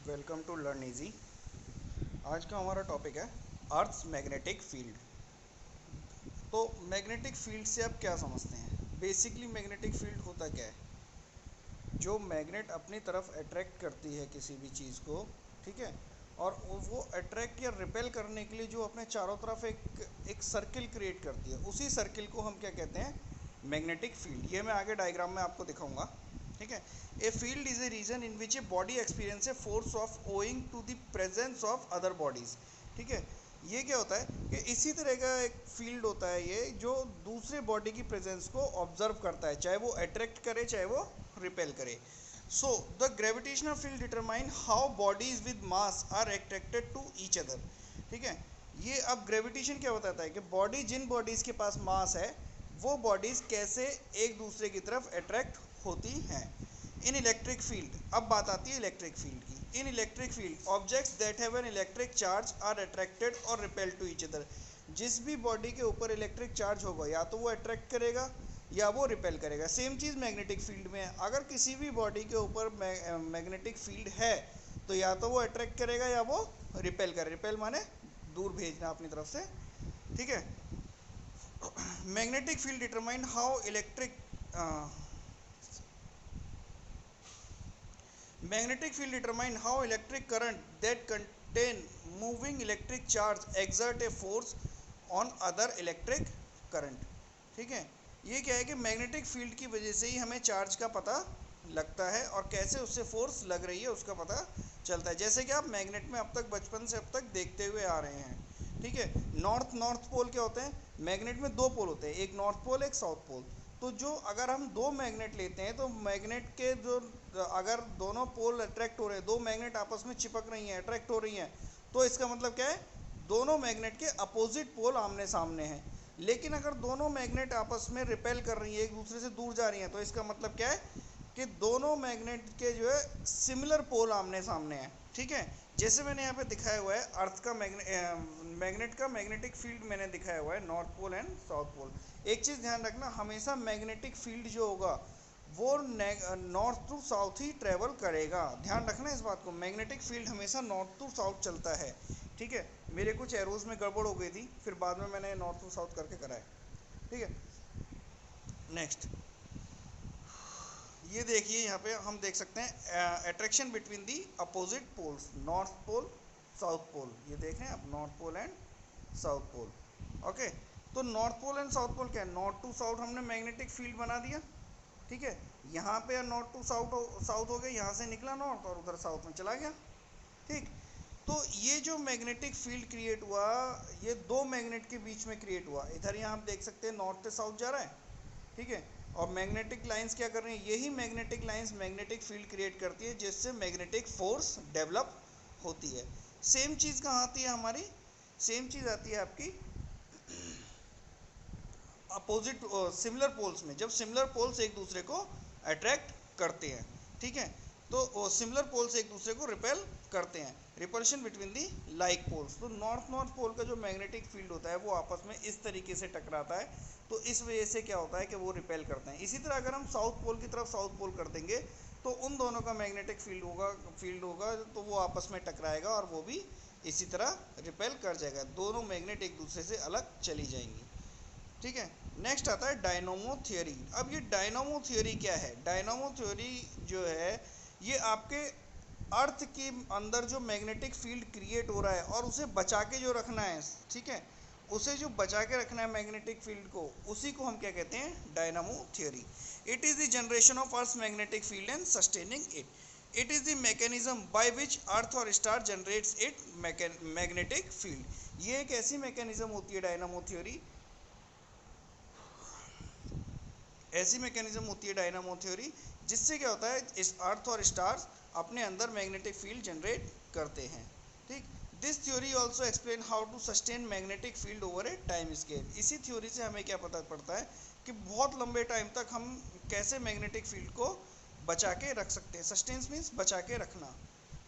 Welcome to learn easy. आज का हमारा टॉपिक है अर्थ्स मैग्नेटिक फील्ड। तो मैग्नेटिक फील्ड से आप क्या समझते हैं? बेसिकली मैग्नेटिक फील्ड होता क्या है? जो मैग्नेट अपनी तरफ अट्रैक्ट करती है किसी भी चीज़ को, ठीक है, और वो अट्रैक्ट या रिपेल करने के लिए जो अपने चारों तरफ एक सर्किल क्रिएट करती है, उसी सर्किल को हम क्या कहते हैं? Magnetic field. ये मैं आगे डायग्राम में आपको दिखाऊंगा, ठीक है। A field is a region in which a body experience a force of owing to the presence of other bodies, ठीक है। ये क्या होता है कि इसी तरह का एक फील्ड होता है ये, जो दूसरे बॉडी की प्रेजेंस को ऑब्जर्व करता है, चाहे वो अट्रैक्ट करे चाहे वो रिपेल करे। So the gravitational field determine how bodies with mass are attracted to each other, ठीक है। ये अब ग्रेविटेशन क्या बताता है कि बॉडी, जिन बॉडीज के पास मास है, वो बॉडीज कैसे एक दूसरे की तरफ अट्रैक्ट होती हैं। इन इलेक्ट्रिक फील्ड, अब बात आती है इलेक्ट्रिक फील्ड की। In electric field objects that have an electric charge are attracted और रिपेल टू ईच अदर। जिस भी बॉडी के ऊपर इलेक्ट्रिक चार्ज होगा, या तो वो अट्रैक्ट करेगा या वो रिपेल करेगा। सेम चीज़ मैग्नेटिक फील्ड में है। अगर किसी भी बॉडी के ऊपर मैग्नेटिक फील्ड है, तो या तो वो अट्रैक्ट करेगा या वो रिपेल करेगा। रिपेल माने दूर भेजना अपनी तरफ से, ठीक है। Magnetic field determine how electric magnetic field determine how electric current that contain moving electric charge exert a force on other electric current, ठीक है। ये क्या है कि मैग्नेटिक फील्ड की वजह से ही हमें चार्ज का पता लगता है और कैसे उससे फोर्स लग रही है उसका पता चलता है। जैसे कि आप मैग्नेट में अब तक बचपन से अब तक देखते हुए आ रहे हैं, ठीक है। नॉर्थ पोल क्या होते हैं? मैग्नेट में दो पोल होते हैं, एक नॉर्थ पोल एक साउथ पोल। तो जो अगर हम दो मैग्नेट लेते हैं, तो मैग्नेट के जो, अगर दोनों पोल अट्रैक्ट हो रहे हैं, दो मैग्नेट आपस में चिपक रही हैं, अट्रैक्ट हो रही हैं, तो इसका मतलब क्या है? दोनों मैग्नेट के अपोजिट पोल आमने सामने हैं। लेकिन अगर दोनों मैग्नेट आपस में रिपेल कर रही हैं, एक दूसरे से दूर जा रही हैं, तो इसका मतलब क्या है कि दोनों मैग्नेट के जो है सिमिलर पोल आमने सामने हैं, ठीक है। जैसे मैंने यहाँ पे दिखाया हुआ है अर्थ का मैग्नेट का मैग्नेटिक फील्ड मैंने दिखाया हुआ है, north pole and south pole. एक चीज़ ध्यान रखना, हमेशा मैग्नेटिक फील्ड जो होगा वो नॉर्थ टू साउथ ही ट्रेवल करेगा। ध्यान रखना इस बात को, मैग्नेटिक फील्ड हमेशा नॉर्थ टू साउथ चलता है, ठीक है। मेरे कुछ एरोज में गड़बड़ हो गई थी, फिर बाद में मैंने नॉर्थ टू साउथ करके कराया, ठीक है। नेक्स्ट ये देखिए, यहाँ पे हम देख सकते हैं attraction between the opposite poles, north pole south pole. ये देख रहे हैं आप, north pole and south pole, okay. तो north pole and south pole क्या है? नॉर्थ टू साउथ हमने मैग्नेटिक फील्ड बना दिया, ठीक है। यहाँ पे नॉर्थ टू साउथ हो गया, यहाँ से निकला नॉर्थ और उधर साउथ में चला गया, ठीक। तो ये जो मैग्नेटिक फील्ड क्रिएट हुआ, ये दो मैग्नेट के बीच में क्रिएट हुआ। इधर यहाँ हम देख सकते हैं नॉर्थ से साउथ जा रहा है, ठीक है। और मैग्नेटिक लाइंस क्या कर रही हैं? यही magnetic lines magnetic field create करती है, जिससे मैग्नेटिक फोर्स डेवलप होती है। सेम चीज़ कहाँ आती है हमारी? सेम चीज़ आती है आपकी अपोजिट सिमिलर पोल्स में, जब सिमिलर पोल्स एक दूसरे को अट्रैक्ट करते हैं, ठीक है। तो सिमिलर पोल्स एक दूसरे को रिपेल करते हैं, repulsion between the like poles. तो नॉर्थ पोल का जो मैग्नेटिक फील्ड होता है वो आपस में इस तरीके से टकराता है, तो इस वजह से क्या होता है कि वो रिपेल करते हैं। इसी तरह अगर हम साउथ पोल की तरफ साउथ पोल कर देंगे, तो उन दोनों का मैग्नेटिक फील्ड होगा तो वो आपस में टकराएगा और वो भी इसी तरह रिपेल कर जाएगा। दोनों मैग्नेट एक दूसरे से अलग चली जाएंगी, ठीक है। नेक्स्ट आता है डायनोमो थ्योरी। अब ये डायनोमो थ्योरी क्या है? डायनोमो थ्योरी जो है, ये आपके अर्थ के अंदर जो मैग्नेटिक फील्ड क्रिएट हो रहा है और उसे बचा के जो रखना है, ठीक है, उसे जो बचा के रखना है मैग्नेटिक फील्ड को, उसी को हम क्या कहते हैं? Dynamo theory. It is the generation of earth magnetic field and sustaining it. It is the mechanism by which earth और star generates it magnetic field. ये एक ऐसी मैकेनिज्म होती है डायनामो थ्योरी, ऐसी मैकेनिज्म होती है डायनामो थ्योरी, जिससे क्या होता है, इस अर्थ और स्टार्स अपने अंदर मैग्नेटिक फील्ड जनरेट करते हैं, ठीक। This theory also explain how to sustain magnetic field over a time scale. इसी थ्योरी से हमें क्या पता पड़ता है कि बहुत लंबे टाइम तक हम कैसे मैग्नेटिक फील्ड को बचा के रख सकते हैं। सस्टेन्स मीन्स बचा के रखना,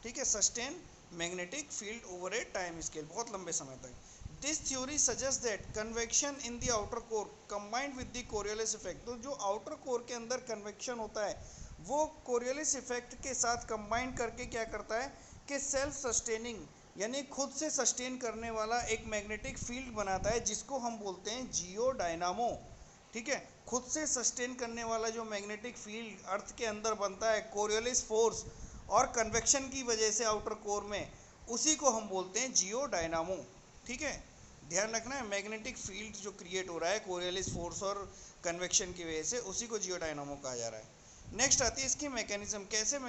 ठीक है। Sustain magnetic field over a time scale, बहुत लंबे समय तक। This theory suggest that convection in the outer core combined with the Coriolis effect. तो जो आउटर कोर के अंदर कन्वेक्शन होता है, वो कोरियोलिस इफेक्ट के साथ कंबाइन करके क्या करता है कि सेल्फ सस्टेनिंग यानी खुद से सस्टेन करने वाला एक मैग्नेटिक फील्ड बनाता है, जिसको हम बोलते हैं जियो डायनामो। ठीक है, खुद से सस्टेन करने वाला जो मैग्नेटिक फील्ड अर्थ के अंदर बनता है कोरियोलिस फोर्स और कन्वेक्शन की वजह से आउटर कोर में, उसी को हम बोलते हैं जियो डायनामो। ठीक है, ध्यान रखना है, मैग्नेटिक फील्ड जो क्रिएट हो रहा है कोरियोलिस फोर्स और कन्वेक्शन की वजह से, उसी को जियो डायनामो कहा जा रहा है। नेक्स्ट आती है इसकी मैकेनिज्म, कैसे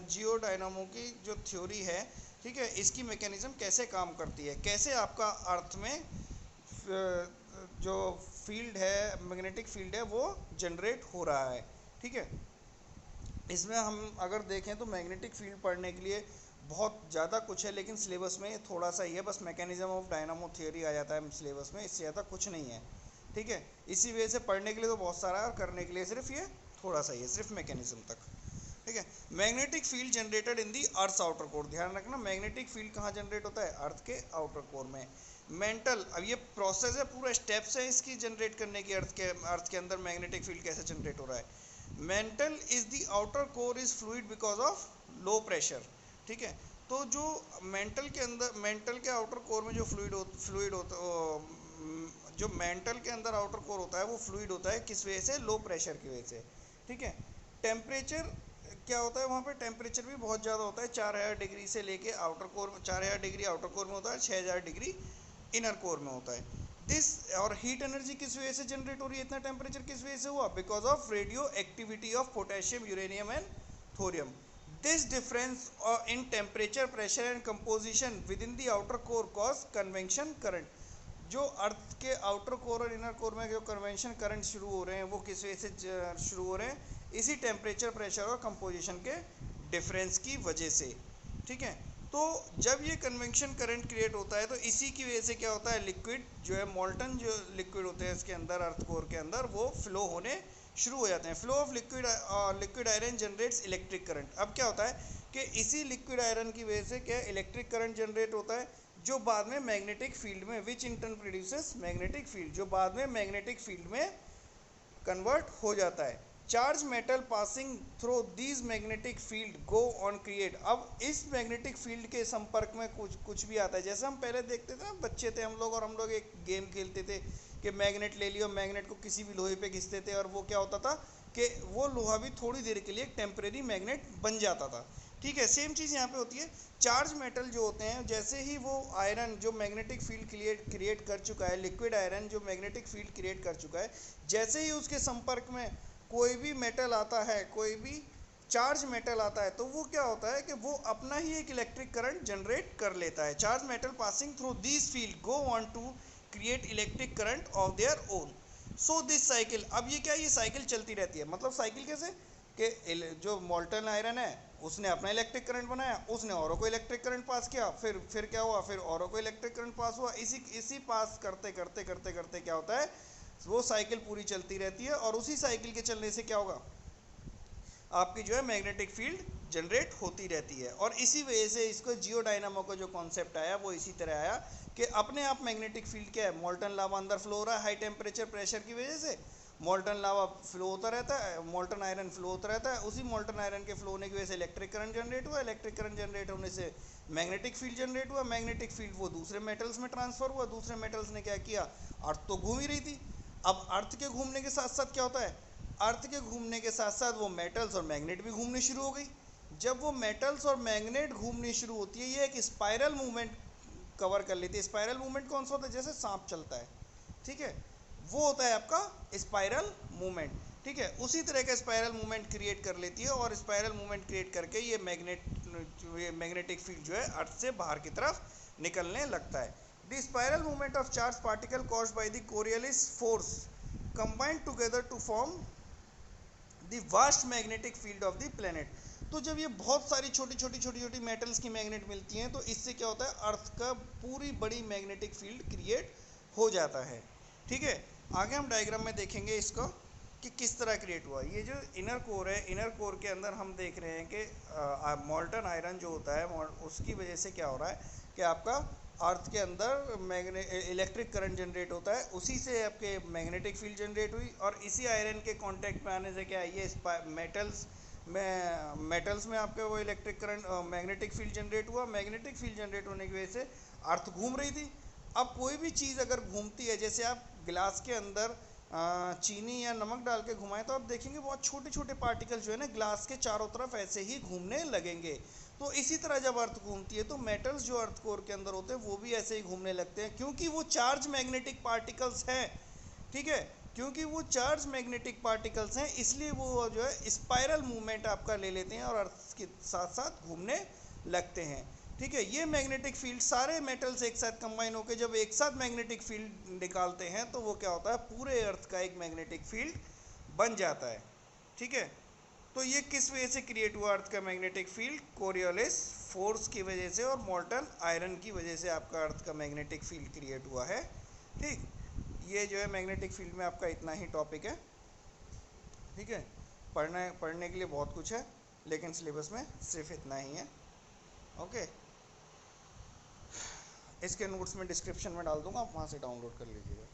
जियो डायनामो की जो थ्योरी है, ठीक है, इसकी मैकेनिज्म कैसे काम करती है, कैसे आपका अर्थ में जो फील्ड है, मैग्नेटिक फील्ड है, वो जनरेट हो रहा है। ठीक है, इसमें हम अगर देखें तो मैग्नेटिक फील्ड पढ़ने के लिए बहुत ज़्यादा कुछ है, लेकिन सिलेबस में थोड़ा सा ही है, बस मैकेनिज्म ऑफ डायनामो थ्योरी आ जाता है सिलेबस में, इससे ज़्यादा कुछ नहीं है। ठीक है, इसी वजह से पढ़ने के लिए तो बहुत सारा है और करने के लिए सिर्फ ये थोड़ा सा ही है, सिर्फ मैकेनिज्म तक। ठीक है, magnetic field generated in the earth outer core. ध्यान रखना, मैग्नेटिक फील्ड कहाँ जनरेट होता है, अर्थ के आउटर कोर में। मेंटल, अब ये प्रोसेस है, पूरा स्टेप्स है इसकी जनरेट करने की, अर्थ के अंदर मैग्नेटिक फील्ड कैसे जनरेट हो रहा है। Mental is the outer core is fluid because of low pressure. ठीक है, तो जो मेंटल के अंदर, मेंटल के आउटर कोर में जो फ्लूइड होता, जो मेंटल के अंदर आउटर कोर होता है वो फ्लूइड होता है, किस वजह से, लो प्रेशर की वजह से। ठीक है, टेम्परेचर क्या होता है वहाँ पे, टेम्परेचर भी बहुत ज़्यादा होता है, 4000 डिग्री से लेके आउटर कोर में, 4000 डिग्री आउटर कोर में होता है, 6000 डिग्री इनर कोर में होता है। दिस, और हीट एनर्जी किस वजह से जनरेट हो रही है, इतना टेम्परेचर किस वजह से हुआ, because of radio activity of potassium, uranium and thorium. This difference in temperature, pressure and composition with in the outer core cause convention current. जो अर्थ के आउटर कोर और इनर कोर में जो कन्वेंशन करंट शुरू हो रहे हैं, वो किस वजह से शुरू हो रहे हैं, इसी टेम्परेचर, प्रेशर और कंपोजिशन के डिफरेंस की वजह से। ठीक है, तो जब ये कन्वेंशन करंट क्रिएट होता है तो इसी की वजह से क्या होता है, लिक्विड जो है, मॉल्टन जो लिक्विड होते हैं इसके अंदर, अर्थ कोर के अंदर, वो फ्लो होने शुरू हो जाते हैं। Flow of liquid iron generates electric current. अब क्या होता है कि इसी लिक्विड आयरन की वजह से क्या इलेक्ट्रिक करंट जनरेट होता है, जो बाद में मैग्नेटिक फील्ड में, which in turn produces magnetic field, जो बाद में मैग्नेटिक फील्ड में कन्वर्ट हो जाता है। Charge metal passing through these magnetic field go on create. अब इस मैग्नेटिक फील्ड के संपर्क में कुछ भी आता है, जैसे हम पहले देखते थे ना, बच्चे थे हम लोग, और हम लोग एक गेम खेलते थे कि मैग्नेट ले लियो, मैग्नेट को किसी भी लोहे पे घिसते थे, और वो क्या होता था कि वो लोहा भी थोड़ी देर के लिए एक टेम्परेरी मैग्नेट बन जाता था। ठीक है, सेम चीज़ यहाँ पे होती है। चार्ज मेटल जो होते हैं, जैसे ही वो आयरन जो मैग्नेटिक फील्ड क्रिएट कर चुका है, लिक्विड आयरन जो मैग्नेटिक फील्ड क्रिएट कर चुका है, जैसे ही उसके संपर्क में कोई भी मेटल आता है, कोई भी चार्ज मेटल आता है, तो वो क्या होता है कि वो अपना ही एक इलेक्ट्रिक करंट जनरेट कर लेता है। Charge metal passing through this field go on to create electric current of their own. So this cycle, अब ये क्या, ये साइकिल चलती रहती है। मतलब साइकिल कैसे कि जो मोल्टन आयरन है उसने अपना इलेक्ट्रिक करंट बनाया, उसने औरों को इलेक्ट्रिक करंट पास किया, फिर क्या हुआ, फिर औरों को इलेक्ट्रिक करंट पास हुआ, इसी पास करते करते करते करते क्या होता है, वो साइकिल पूरी चलती रहती है। और उसी साइकिल के चलने से क्या होगा, आपकी जो है मैग्नेटिक फील्ड जनरेट होती रहती है। और इसी वजह से इसको जियो डायनामो का जो कॉन्सेप्ट आया वो इसी तरह आया कि अपने आप मैग्नेटिक फील्ड क्या है, मोल्टन लावा अंदर फ्लो हो रहा है, हाई टेम्परेचर प्रेशर की वजह से मोल्टन लावा फ्लो होता रहता है, मोल्टन आयरन फ्लो होता रहता है, उसी मोल्टन आयरन के फ्लो होने की वजह से इलेक्ट्रिक करंट जनरेट हुआ, इलेक्ट्रिक करंट जनरेट होने से मैग्नेटिक फील्ड जनरेट हुआ, मैग्नेटिक फील्ड वो दूसरे मेटल्स में ट्रांसफर हुआ, दूसरे मेटल्स ने क्या किया, अर्थ तो घूम ही रही थी। अब अर्थ के घूमने के साथ साथ क्या होता है, अर्थ के घूमने के साथ साथ वो मेटल्स और मैग्नेट भी घूमने शुरू हो गई। जब वो मेटल्स और मैग्नेट घूमनी शुरू होती है, ये एक स्पाइरल मूवमेंट कवर कर लेती है। स्पाइरल मूवमेंट कौन सा होता है, जैसे सांप चलता है, ठीक है, वो होता है आपका स्पाइरल मूवमेंट। ठीक है, उसी तरह का स्पाइरल मूवमेंट क्रिएट कर लेती है, और स्पाइरल मूवमेंट क्रिएट करके ये मैग्नेटिक फील्ड जो है अर्थ से बाहर की तरफ निकलने लगता है। The spiral movement of charge particle caused by the Coriolis force combined together to form the vast magnetic field of the planet. तो जब ये बहुत सारी छोटी छोटी मेटल्स की मैग्नेट मिलती हैं, तो इससे क्या होता है, अर्थ का पूरी बड़ी मैग्नेटिक फील्ड क्रिएट हो जाता है। ठीक है, आगे हम डायग्राम में देखेंगे इसको कि किस तरह क्रिएट हुआ। ये जो इनर कोर है, इनर कोर के अंदर हम देख रहे हैं कि मोल्टन आयरन जो होता है, उसकी वजह से क्या हो रहा है कि आपका अर्थ के अंदर इलेक्ट्रिक करंट जनरेट होता है, उसी से आपके मैग्नेटिक फील्ड जनरेट हुई, और इसी आयरन के कांटेक्ट में आने से क्या है, ये मेटल्स मैं मेटल्स में आपके वो electric current magnetic field generate हुआ, मैग्नेटिक फील्ड जनरेट होने की वजह से अर्थ घूम रही थी। अब कोई भी चीज़ अगर घूमती है, जैसे आप गिलास के अंदर चीनी या नमक डाल के घुमाएं तो आप देखेंगे बहुत छोटे छोटे पार्टिकल जो है ना ग्लास के चारों तरफ ऐसे ही घूमने लगेंगे। तो इसी तरह जब अर्थ घूमती है तो मेटल्स जो अर्थ कोर के अंदर होते हैं वो भी ऐसे ही घूमने लगते हैं, क्योंकि वो चार्ज मैग्नेटिक पार्टिकल्स हैं। ठीक है, क्योंकि वो चार्ज मैग्नेटिक पार्टिकल्स हैं इसलिए वो जो है स्पाइरल मूवमेंट आपका ले लेते हैं और अर्थ के साथ साथ घूमने लगते हैं। ठीक है, ये मैग्नेटिक फील्ड सारे मेटल्स एक साथ कंबाइन होकर जब एक साथ मैग्नेटिक फील्ड निकालते हैं तो वो क्या होता है, पूरे अर्थ का एक मैग्नेटिक फील्ड बन जाता है। ठीक है, तो ये किस वजह से क्रिएट हुआ अर्थ का मैग्नेटिक फील्ड? कोरियोलिस फोर्स की वजह से और मोल्टन आयरन की वजह से आपका अर्थ का मैग्नेटिक फील्ड क्रिएट हुआ है। ठीक, ये जो है मैग्नेटिक फील्ड में आपका इतना ही टॉपिक है। ठीक है, पढ़ने के लिए बहुत कुछ है लेकिन सिलेबस में सिर्फ इतना ही है। ओके, इसके नोट्स में डिस्क्रिप्शन में डाल दूंगा, आप वहाँ से डाउनलोड कर लीजिएगा।